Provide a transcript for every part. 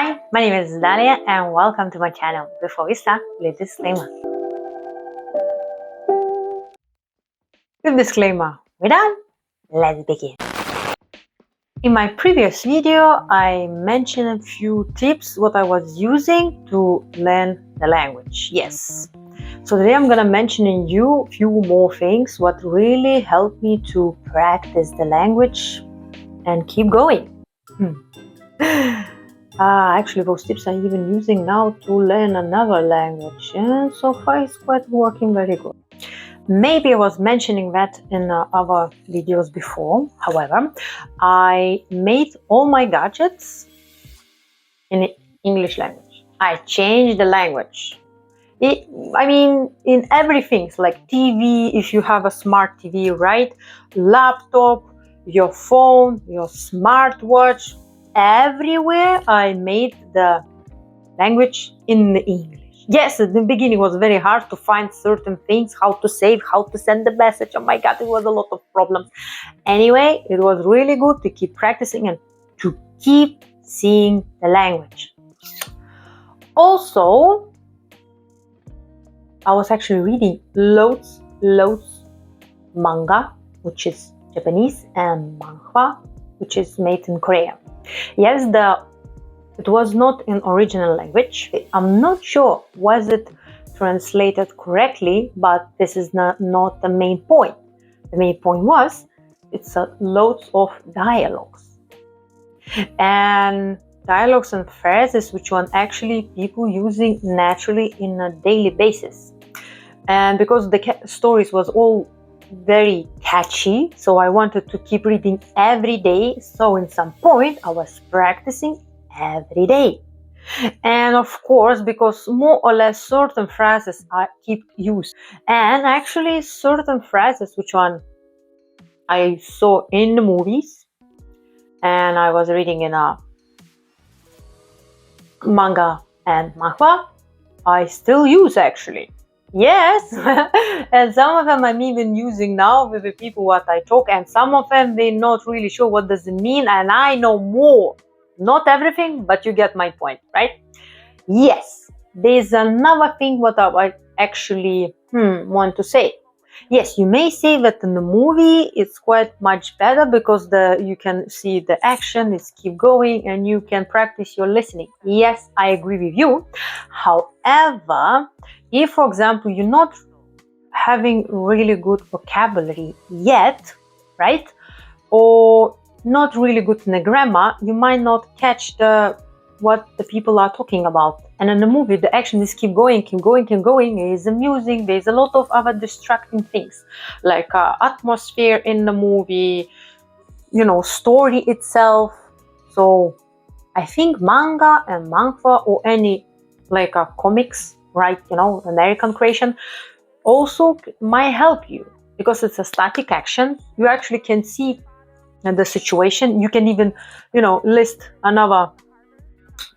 Hi, my name is Dalia and welcome to my channel. Before we start, with disclaimer. With disclaimer, we're done? Let's begin. In my previous video, I mentioned a few tips what I was using to learn the language. Yes. So today I'm gonna mention in you a few more things what really helped me to practice the language and keep going. Actually, those tips I'm even using now to learn another language, and so far it's quite working very good. Maybe I was mentioning that in other videos before. However, I made all my gadgets in English language. I changed the language. In everything, like TV, if you have a smart TV, right? Laptop, your phone, your smartwatch, everywhere I made the language in English. Yes, at the beginning it was very hard to find certain things, how to save, how to send the message. Oh my God, it was a lot of problems. Anyway, it was really good to keep practicing and to keep seeing the language. Also, I was actually reading loads manga, which is Japanese, and manhwa, which is made in Korea. Yes, it was not in original language. I'm not sure was it translated correctly, but this is not the main point. The main point was it's loads of dialogues and phrases which one actually people using naturally in a daily basis. And because the stories was all very catchy, so I wanted to keep reading every day. So in some point I was practicing every day. And of course, because more or less certain phrases I keep use, and actually certain phrases which one I saw in the movies and I was reading in a manga and manhwa, I still use actually. Yes, and some of them I'm even using now with the people what I talk, and some of them they're not really sure what does it mean, and I know more. Not everything, but you get my point, right? Yes, there's another thing what I actually want to say. Yes, you may say that in the movie it's quite much better because you can see the action is keep going and you can practice your listening. Yes, I agree with you. However, if for example you're not having really good vocabulary yet, right, or not really good in the grammar, you might not catch what the people are talking about. And in the movie, the action is keep going. It's amusing. There's a lot of other distracting things, like atmosphere in the movie, story itself. So I think manga and manhwa or any like comics, right? American creation also might help you because it's a static action. You actually can see the situation. You can even, list another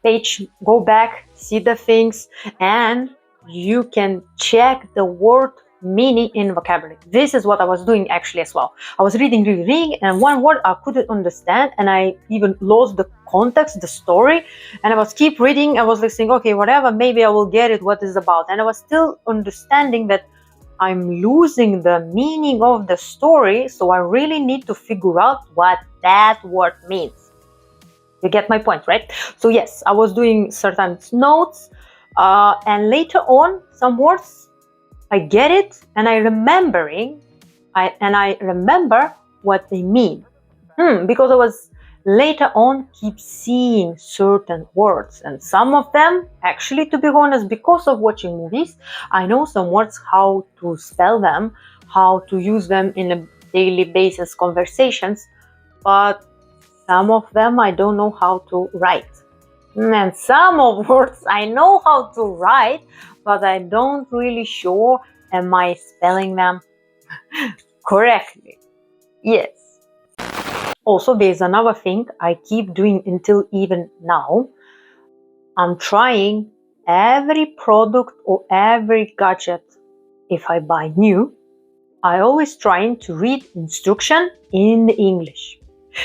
page, go back, see the things, and you can check the word meaning in vocabulary. This is what I was doing actually as well. I was reading, and one word I couldn't understand, and I even lost the context, the story, and I was keep reading. I was listening, okay, whatever, maybe I will get it, what it's about. And I was still understanding that I'm losing the meaning of the story, so I really need to figure out what that word means. You get my point, right? So yes, I was doing certain notes, and later on, some words I get it, and I remember what they mean, because I was later on keep seeing certain words, and some of them actually, to be honest, because of watching movies, I know some words how to spell them, how to use them in a daily basis conversations, but some of them I don't know how to write. And some of words I know how to write, but I don't really sure am I spelling them correctly. Yes. Also, there's another thing I keep doing until even now. I'm trying every product or every gadget. If I buy new, I always trying to read instruction in English.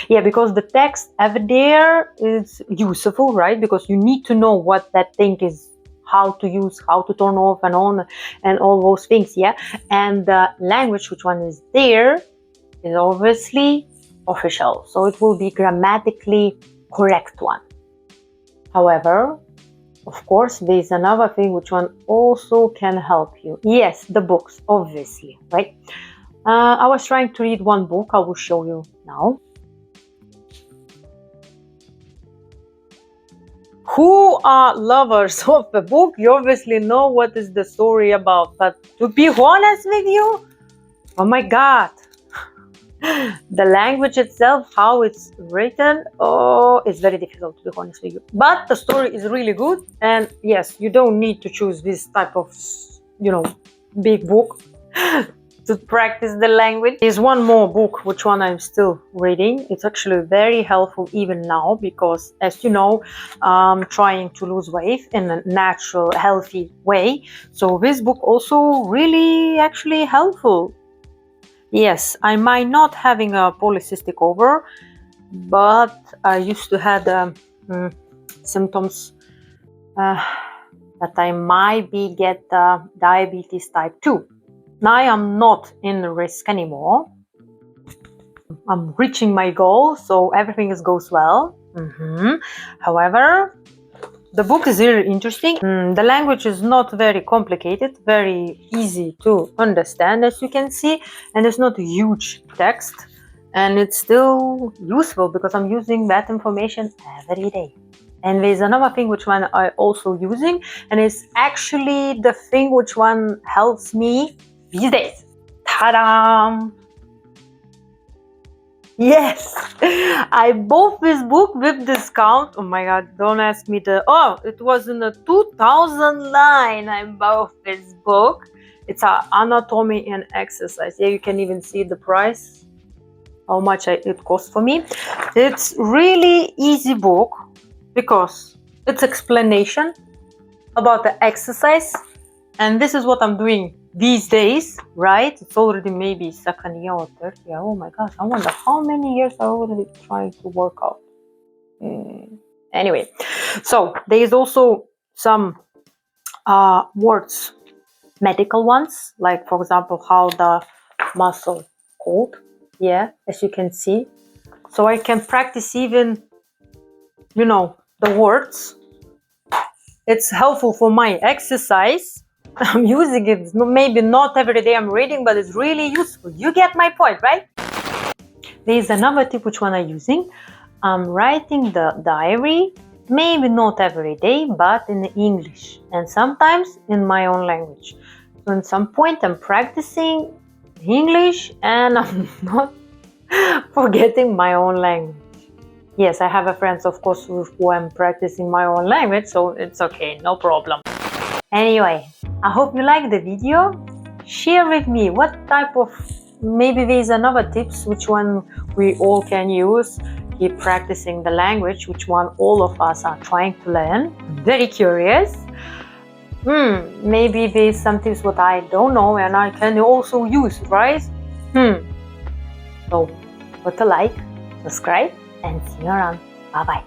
Yeah, because the text over there is useful, right? Because you need to know what that thing is, how to use, how to turn off and on, and all those things, yeah? And the language, which one is there, is obviously official. So it will be grammatically correct one. However, of course, there is another thing which one also can help you. Yes, the books, obviously, right? I was trying to read one book. I will show you now. Who are lovers of the book, you obviously know what is the story about. But to be honest with you, oh my God, the language itself, how it's written, oh, it's very difficult, to be honest with you. But the story is really good. And yes, you don't need to choose this type of, big book to practice the language. There's one more book, which one I'm still reading. It's actually very helpful even now, because as you know, I'm trying to lose weight in a natural, healthy way. So this book also really actually helpful. Yes, I might not having a polycystic ovar, but I used to have symptoms that I might get diabetes type 2. Now I'm not in the risk anymore. I'm reaching my goal, so everything goes well. However, the book is really interesting. The language is not very complicated, very easy to understand, as you can see, and it's not a huge text, and it's still useful because I'm using that information every day. And there's another thing which one I also using, and it's actually the thing which one helps me these days. Ta-da! Yes, I bought this book with discount. Oh my God, don't ask me it was in a 2009 I bought this book. It's anatomy and exercise. Yeah, you can even see the price, how much it cost for me. It's really easy book because it's explanation about the exercise. And this is what I'm doing these days, right? It's already maybe second year or third year. Oh my gosh, I wonder how many years I already trying to work out. Anyway, so there is also some words, medical ones, like for example, how the muscle called. Yeah, as you can see. So I can practice even, the words. It's helpful for my exercise. I'm using it, maybe not every day I'm reading, but it's really useful. You get my point, right? There's another tip which one I'm using. I'm writing the diary, maybe not every day, but in English and sometimes in my own language. So at some point I'm practicing English and I'm not forgetting my own language. Yes, I have a friends, of course, with who I'm practicing my own language, so it's okay, no problem. Anyway, I hope you like the video. Share with me what type of, maybe there's another tips, which one we all can use. Keep practicing the language, which one all of us are trying to learn. I'm very curious. Maybe there's some tips what I don't know and I can also use, right? So, put a like, subscribe, and see you around. Bye-bye.